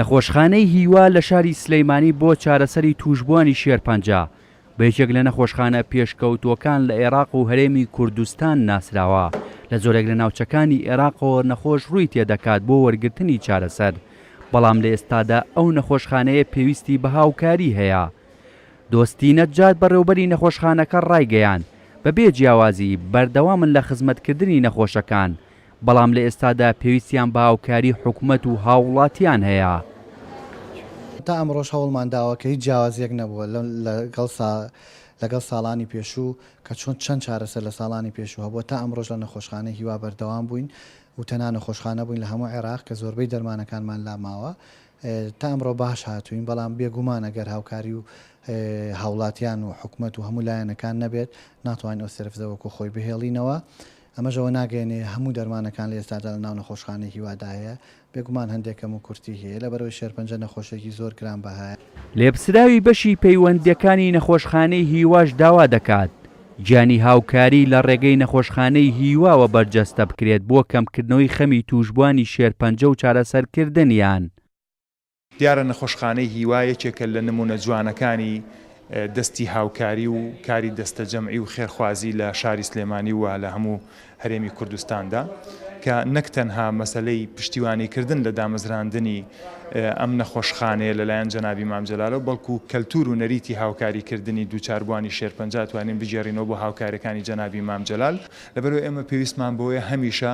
نەخۆشخانەی هیوا لە شاری سلەیمانی بۆ چارەسەری توشبوانی شێرپەنجە بە یەکێک لە نەخۆشخانە پێشکەوتووەکان لە عێراق و هەرێمی کوردستان ناسراوە. لە زۆرێک لە ناوچەکانی عێراقەوە نەخۆش ڕووی تێدەکات بۆ وەرگرتنی چارەسەر، بەڵام لە ئێستادا ئەو نەخۆشخانەیە پێویستی بە هاوکاری هەیە. دۆستی نەجات بەڕێوەبەری نەخۆشخانەکە ڕایگەیاند بەبێ جیاوازی بەردەوامن لە خزمەتکردنی نەخۆشەکان، بەڵام لە ئێستادا پێویستیان بە هاوکاری حکوومەت و هاوڵاتیان هەیە. تا ئەمڕۆژ هەوڵمان داوە کە هیچ جیاوازیەک نەبووە لەگەڵ ساڵانی پێشوو کە چۆن چەند چارەسەر لە ساڵانی پێشوو هەبووە. تا ئەمڕۆژ لە نەخۆشخانەی هیوا بەردەوام بووین و تەنها نەخۆشخانە بووین لە هەموو عێراق کە زۆربەی دەرمانەکانمان لاماوە. تا ئەمڕۆ باش هاتوین، بەڵام بێگومان ئەگەر هاوکاری و هاوڵاتیان و حکوومەت و هەموو لایەنەکان نەبێت ناتوانین ئەو سەرفزەوەکو خۆی بهێڵینەوە. ئەمەژەوە ناگەێنێ هەموو دەرمانەکان لە ئێستادا لە ناو نەخۆشخانەی هیوادا هەیە، بێگومان هەندێکەم و کورتی هەیە لەبەرەوەی شێرپەنجە نەخۆشێکی زۆر گرانبەهایە. لێپسراوی بەشی پەیوەندیەکانی نەخۆشخانەی هیواش داوا دەکات گیانی هاوکاری لە ڕێگەی نەخۆشخانەی هیواوە بەرجەستە بکرێت بۆ کەمکردنەوەی خەمی توشبوانی شێرپەنجە و چارەسەرکردنیان. دیارە نەخۆشخانەی هیوا یەکێکە لە نمونە جوانەکانی دەستی هاوکاری و کاری دەستە جەمعی و خێرخوازی لە شاری سلێمانی و لە هەموو هەرێمی کوردستاندا، کە نەک تەنها مەسەلەی پشتیوانیکردن لە دامەزراندنی ئەم نەخۆشخانەیە لەلایەن جەنابی مام جەلالەوە، بەڵکو کەلتور و نەریتی هاوکاریکردنی دووچاربوانی شێرپەنجە توانین بجێڕینەوە بۆ هاوکاریەکانی جەنابی مام جەلال. لەبەرەوەی ئێمە پێویستمان بۆیە هەمیشە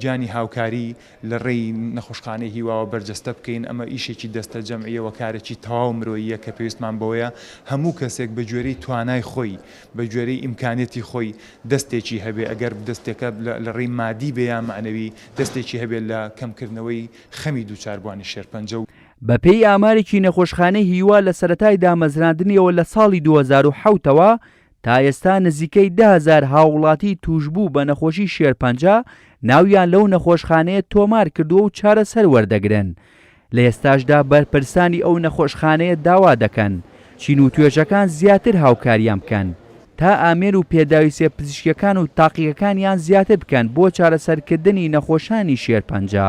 گیانی هاوکاری لە ڕێی نەخۆشخانەی هیواوە بەرجەستە بکەین. ئەمە ئیشێکی دەستە جەمعیەوە، کارێکی تەواو مرۆییە کە پێویستمان بۆیە هەموو کەسێک بە گوێرەی توانای خۆی، بە گوێرەی ئیمکانێتی خۆی دەستێکی هەبێ، ئەگەر دەستێکە لە ڕێی مادی بێ یا معنەوی دەستێکی هەبێت لە کەمکردنەوەی خەمی دووچاربوانی شێرپەنجە. بەپێی ئامارێکی نەخۆشخانەی هیوا لە سەرەتای دامەزراندنیەوە لە ساڵی 2007ەوە تا ئێستا نزیکەی 10,000 هاوڵاتی توشبوو بە نەخۆشی شێرپەنجە ناویان لەو نەخۆشخانەیە تۆمار کردووە و چارەسەر وەردەگرن. لە ئێستاشدا بەرپرسانی ئەو نەخۆشخانەیە داوا دەکەن چین و توێژەکان زیاتر هاوکاریان بکەن تا ئامێر و پێداویستە پزیشکیەکان و تاقیەکانیان زیاتر بکەن بۆ چارەسەرکردنی نەخۆشانی شێرپەنجە.